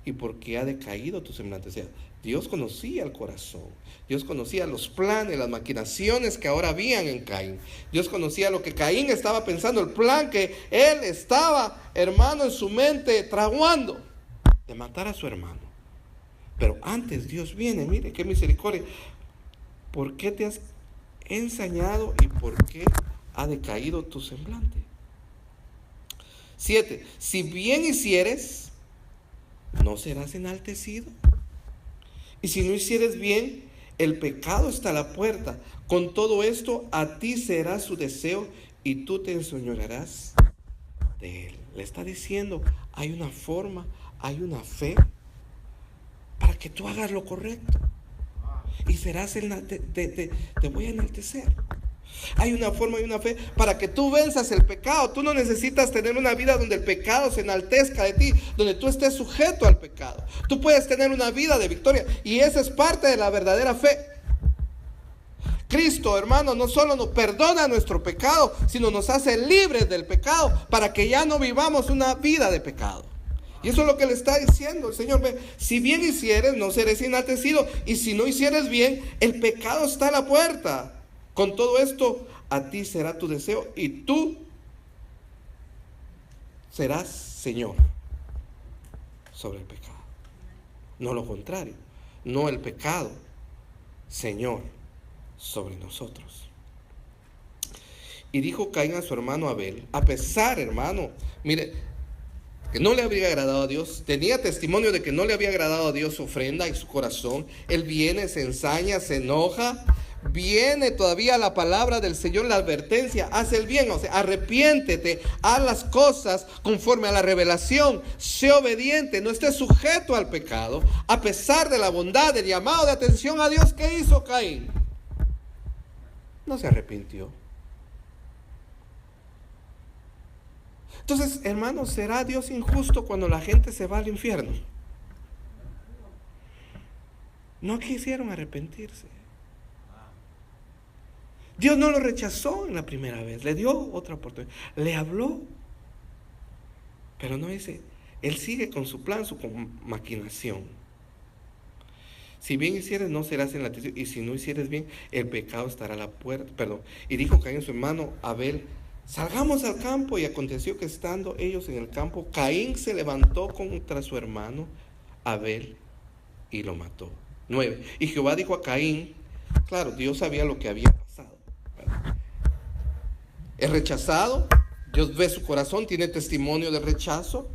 ¿Y por qué ha decaído tu semblante? O sea, Dios conocía el corazón. Dios conocía los planes, las maquinaciones que ahora habían en Caín. Dios conocía lo que Caín estaba pensando, el plan que él estaba, hermano, en su mente traguando de matar a su hermano. Pero antes Dios viene, mire qué misericordia. ¿Por qué te has ensañado y por qué ha decaído tu semblante? 7. Si bien hicieres, ¿no serás enaltecido? Y si no hicieres bien, el pecado está a la puerta. Con todo esto, a ti será su deseo y tú te enseñorearás de él. Le está diciendo, hay una forma, hay una fe para que tú hagas lo correcto. Y serás te voy a enaltecer. Hay una forma y una fe para que tú venzas el pecado. Tú no necesitas tener una vida donde el pecado se enaltezca de ti, donde tú estés sujeto al pecado. Tú puedes tener una vida de victoria y esa es parte de la verdadera fe. Cristo, hermano, no solo nos perdona nuestro pecado, sino nos hace libres del pecado para que ya no vivamos una vida de pecado. Y eso es lo que le está diciendo el Señor. Si bien hicieres, no serás enaltecido. Y si no hicieres bien, el pecado está a la puerta. Con todo esto, a ti será tu deseo y tú serás Señor sobre el pecado. No lo contrario, no el pecado, Señor sobre nosotros. Y dijo Caín a su hermano Abel, a pesar, hermano, mire, que no le había agradado a Dios, tenía testimonio de que no le había agradado a Dios su ofrenda y su corazón. Él viene, se ensaña, se enoja. Viene todavía la palabra del Señor, la advertencia, haz el bien, o sea, arrepiéntete, haz las cosas conforme a la revelación, sé obediente, no estés sujeto al pecado, a pesar de la bondad, del llamado de atención a Dios. ¿Qué hizo Caín? No se arrepintió. Entonces, hermanos, ¿será Dios injusto cuando la gente se va al infierno? No quisieron arrepentirse. Dios no lo rechazó en la primera vez, le dio otra oportunidad, le habló, pero no dice, él sigue con su plan, su maquinación. Si bien hicieres, no serás enaltecido, y si no hicieres bien, el pecado estará a la puerta. Y dijo Caín a su hermano Abel, salgamos al campo. Y aconteció que estando ellos en el campo, Caín se levantó contra su hermano Abel y lo mató. 9. Y Jehová dijo a Caín, claro, Dios sabía lo que había pasado. Es rechazado, Dios ve su corazón, tiene testimonio de rechazo,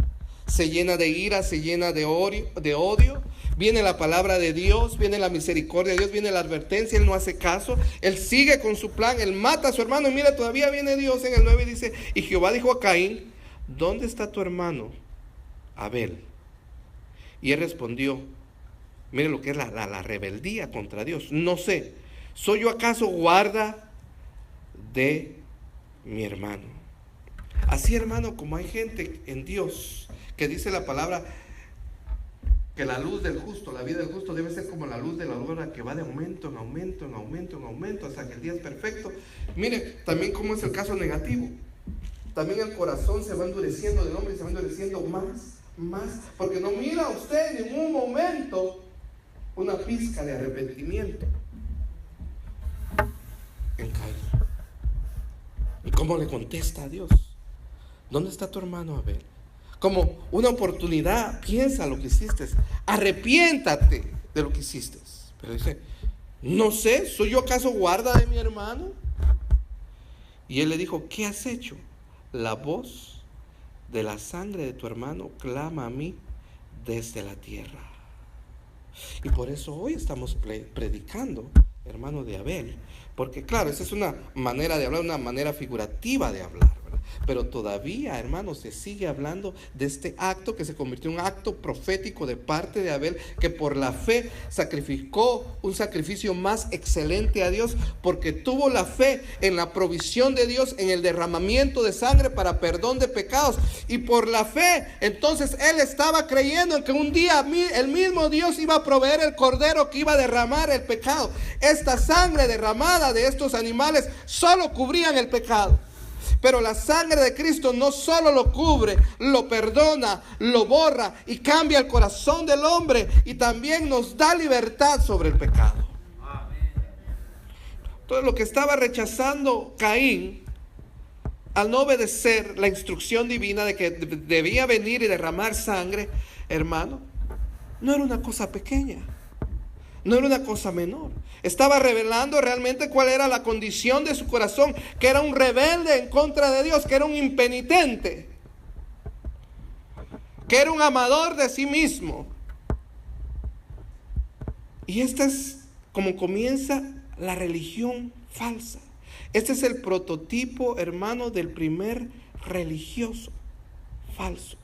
se llena de ira, se llena de odio. Viene la palabra de Dios, viene la misericordia de Dios, viene la advertencia, él no hace caso, él sigue con su plan, él mata a su hermano. Y mira, todavía viene Dios en el 9 y dice, y Jehová dijo a Caín, ¿dónde está tu hermano Abel? Y él respondió, mire lo que es la rebeldía contra Dios, no sé, ¿soy yo acaso guarda de mi hermano? Así, hermano, como hay gente en Dios que dice la palabra que la luz del justo, la vida del justo debe ser como la luz de la aurora, que va de aumento en aumento, en aumento, en aumento, hasta que el día es perfecto. Mire, también como es el caso negativo, también el corazón se va endureciendo del hombre y se va endureciendo más, porque no mira usted en ningún momento una pizca de arrepentimiento en Caín. ¿Y cómo le contesta a Dios? ¿Dónde está tu hermano Abel? Como una oportunidad, piensa lo que hiciste, arrepiéntate de lo que hiciste. Pero dice, No sé, ¿soy yo acaso guarda de mi hermano? Y él le dijo, ¿qué has hecho? La voz de la sangre de tu hermano clama a mí desde la tierra. Y por eso hoy estamos predicando, hermano, de Abel. Porque claro, esa es una manera de hablar, una manera figurativa de hablar, ¿verdad? Pero todavía, hermano, se sigue hablando de este acto que se convirtió en un acto profético de parte de Abel, que por la fe sacrificó un sacrificio más excelente a Dios, porque tuvo la fe en la provisión de Dios, en el derramamiento de sangre para perdón de pecados. Y por la fe, entonces él estaba creyendo en que un día el mismo Dios iba a proveer el cordero que iba a derramar el pecado. Esta sangre derramada de estos animales solo cubrían el pecado. Pero la sangre de Cristo no solo lo cubre, lo perdona, lo borra y cambia el corazón del hombre, y también nos da libertad sobre el pecado. Todo lo que estaba rechazando Caín al no obedecer la instrucción divina de que debía venir y derramar sangre, hermano, no era una cosa pequeña. No era una cosa menor. Estaba revelando realmente cuál era la condición de su corazón, que era un rebelde en contra de Dios, que era un impenitente, que era un amador de sí mismo. Y esta es como comienza la religión falsa. Este es el prototipo, hermano, del primer religioso falso.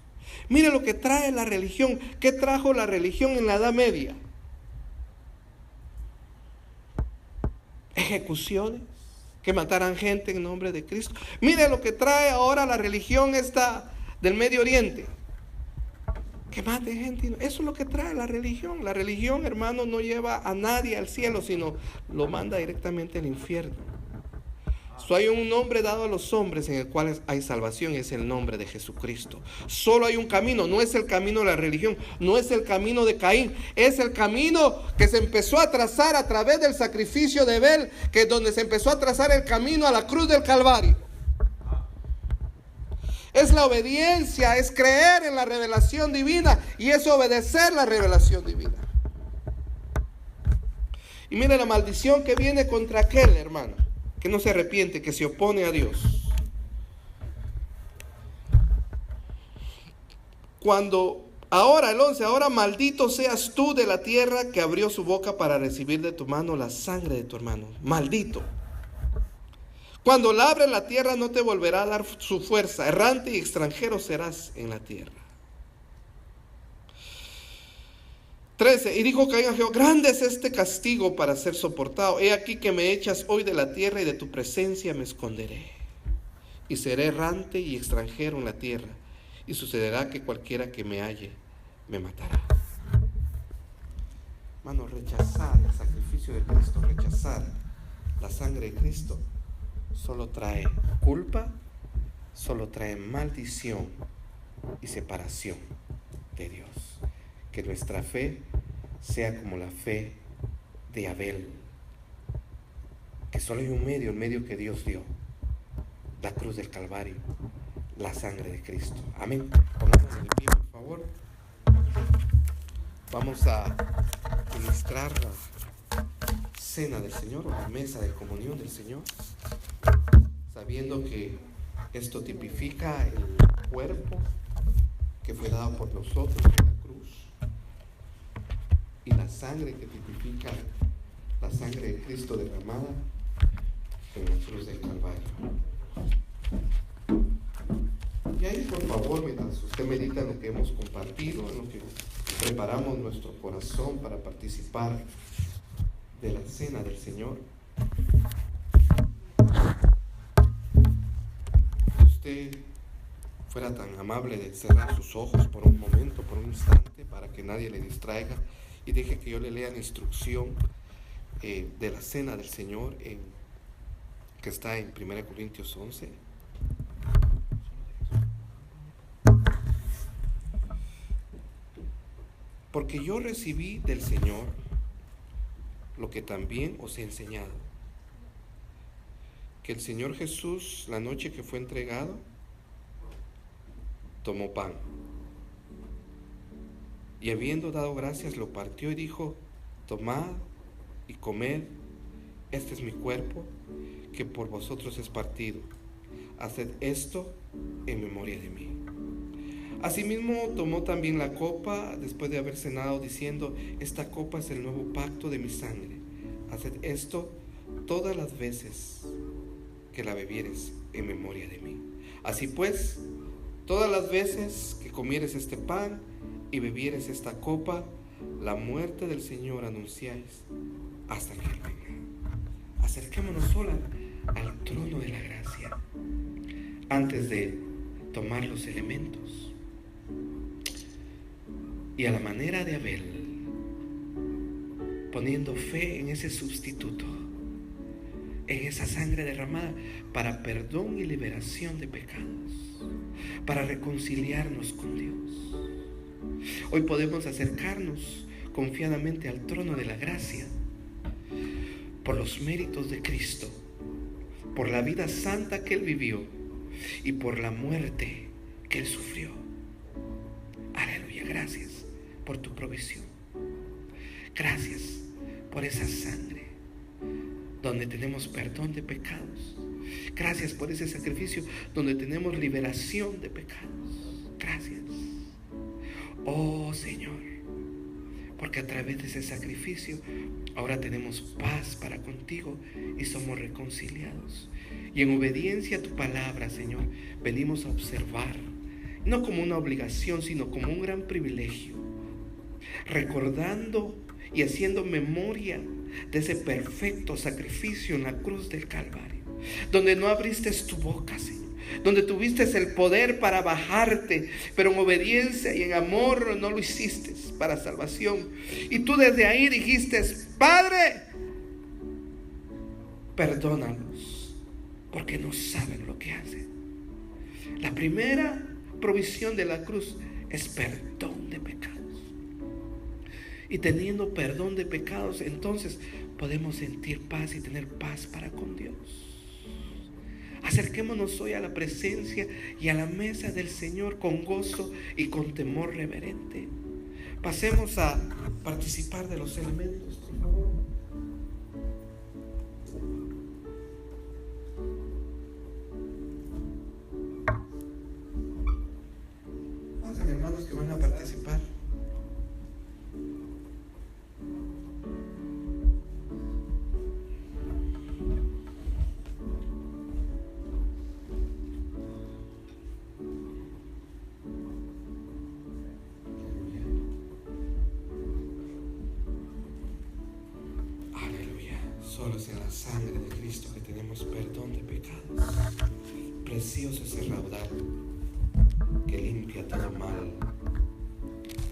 Mire lo que trae la religión. ¿Qué trajo la religión en la Edad Media? Ejecuciones, que mataran gente en nombre de Cristo. Mire lo que trae ahora la religión esta del Medio Oriente, que mate gente. Eso es lo que trae la religión. La religión, hermano, no lleva a nadie al cielo, sino lo manda directamente al infierno. Hay un nombre dado a los hombres en el cual hay salvación, y es el nombre de Jesucristo. Solo hay un camino, no es el camino de la religión, no es el camino de Caín, es el camino que se empezó a trazar a través del sacrificio de Abel, que es donde se empezó a trazar el camino a la cruz del Calvario. Es la obediencia, es creer en la revelación divina, y es obedecer la revelación divina. Y mire la maldición que viene contra aquel, hermano, que no se arrepiente, que se opone a Dios. Ahora el 11, ahora maldito seas tú de la tierra que abrió su boca para recibir de tu mano la sangre de tu hermano. Maldito. Cuando labre la tierra no te volverá a dar su fuerza. Errante y extranjero serás en la tierra. 13, y dijo Caín a Jehová, grande es este castigo para ser soportado. He aquí que me echas hoy de la tierra, y de tu presencia me esconderé. Y seré errante y extranjero en la tierra, y sucederá que cualquiera que me halle me matará. Hermano, rechazar el sacrificio de Cristo, rechazar la sangre de Cristo, solo trae culpa, solo trae maldición y separación de Dios. Que nuestra fe sea como la fe de Abel, que solo hay un medio, el medio que Dios dio, la cruz del Calvario, la sangre de Cristo. Amén. Pongámonos de pie, por favor. Vamos a ministrar la cena del Señor, o la mesa de comunión del Señor, sabiendo que esto tipifica el cuerpo que fue dado por nosotros en la cruz, y la sangre que tipifica la sangre de Cristo derramada en la cruz del Calvario. Y ahí, por favor, mientras usted medita en lo que hemos compartido, en lo que preparamos nuestro corazón para participar de la cena del Señor, si usted fuera tan amable de cerrar sus ojos por un momento, por un instante, para que nadie le distraiga, y deje que yo le lea la instrucción de la cena del Señor que está en 1 Corintios 11. Porque yo recibí del Señor lo que también os he enseñado, que el Señor Jesús, la noche que fue entregado, tomó pan, y habiendo dado gracias lo partió y dijo, tomad y comed, este es mi cuerpo, que por vosotros es partido. Haced esto en memoria de mí. Asimismo tomó también la copa después de haber cenado, diciendo: esta copa es el nuevo pacto de mi sangre. Haced esto todas las veces que la bebieres en memoria de mí. Así pues, todas las veces que comieres este pan y bebieres esta copa, la muerte del Señor anunciáis hasta que Él venga. Acerquémonos sola al trono de la gracia antes de tomar los elementos. Y a la manera de Abel, poniendo fe en ese sustituto, en esa sangre derramada para perdón y liberación de pecados, para reconciliarnos con Dios. Hoy podemos acercarnos confiadamente al trono de la gracia por los méritos de Cristo, por la vida santa que Él vivió y por la muerte que Él sufrió. Aleluya, gracias por tu provisión. Gracias por esa sangre donde tenemos perdón de pecados. Gracias por ese sacrificio donde tenemos liberación de pecados. Gracias. Oh Señor, porque a través de ese sacrificio ahora tenemos paz para contigo y somos reconciliados. Y en obediencia a tu palabra, Señor, venimos a observar, no como una obligación, sino como un gran privilegio, recordando y haciendo memoria de ese perfecto sacrificio en la cruz del Calvario, donde no abriste tu boca, Señor, donde tuviste el poder para bajarte, pero en obediencia y en amor no lo hiciste para salvación. Y tú desde ahí dijiste: Padre, perdónalos, porque no saben lo que hacen. La primera provisión de la cruz es perdón de pecados. Y teniendo perdón de pecados, entonces podemos sentir paz y tener paz para con Dios. Acerquémonos hoy a la presencia y a la mesa del Señor con gozo y con temor reverente. Pasemos a participar de los elementos, por favor. Vamos, hermanos, que van a participar. Solo es en la sangre de Cristo que tenemos perdón de pecados. Precioso es el raudal que limpia todo mal.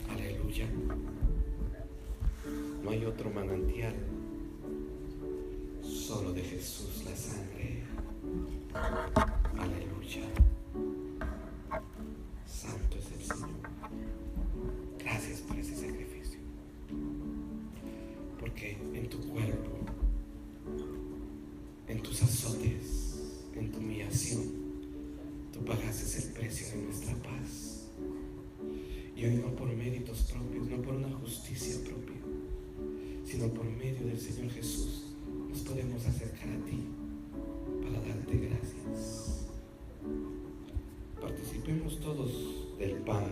Aleluya. No hay otro manantial, solo de Jesús la sangre. Aleluya. Santo es el Señor. Gracias por ese sacrificio, porque en tu cuerpo, en tus azotes, en tu humillación, tú pagaste el precio de nuestra paz. Y hoy no por méritos propios, no por una justicia propia, sino por medio del Señor Jesús, nos podemos acercar a ti para darte gracias. Participemos todos del pan,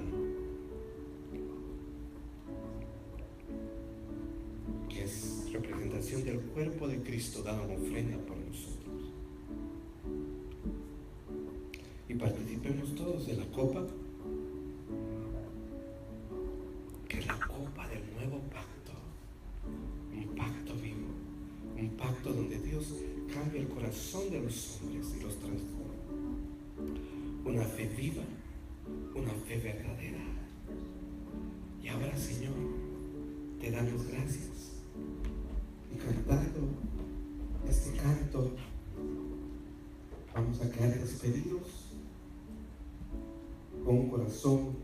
que es representación del cuerpo de Cristo dado en ofrenda por nosotros. Y participemos todos de la copa, que es la copa del nuevo pacto, un pacto vivo, un pacto donde Dios cambia el corazón de los hombres y los transforma. Una fe viva, una fe verdadera. Y ahora, Señor, te damos gracias. Y cantando este canto, vamos a quedar despedidos con un corazón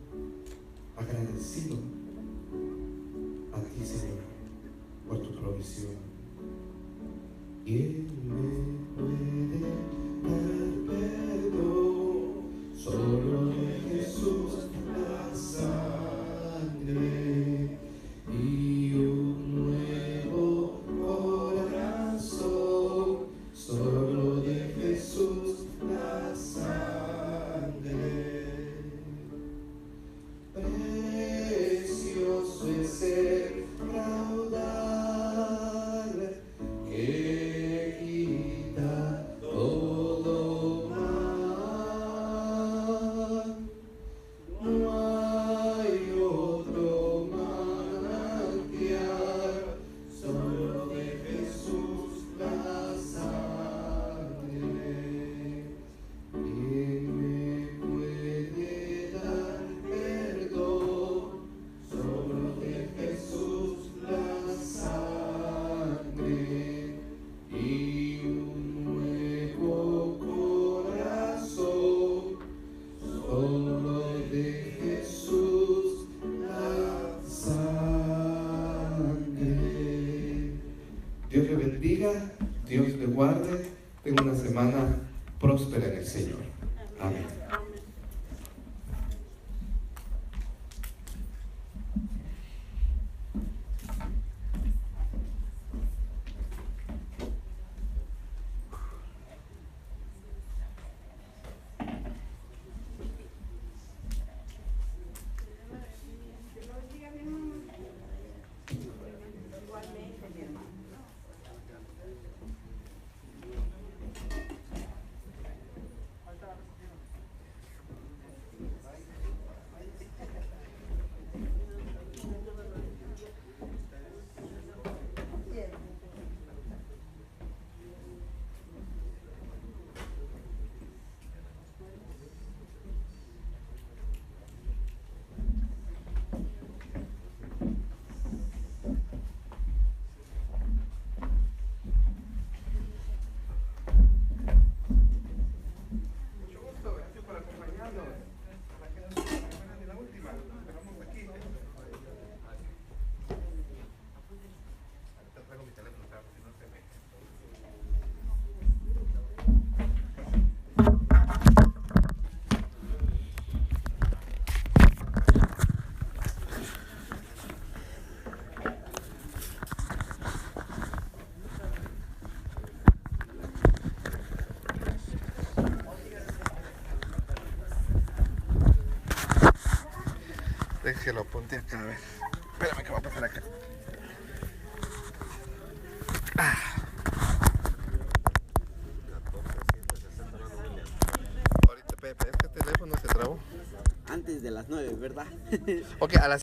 agradecido a ti, Señor, por tu provisión. ¿Quién me puede dar perdón? Solo de Jesús la sangre y un nuevo corazón. bendiga, Dios le guarde, tenga una semana próspera en el Señor. Amén. Déjelo, ponte acá, a ver. Espérame que va a pasar acá. Ahorita, Pepe, es que el teléfono se trabó. Antes de las 9, ¿verdad? Ok, a las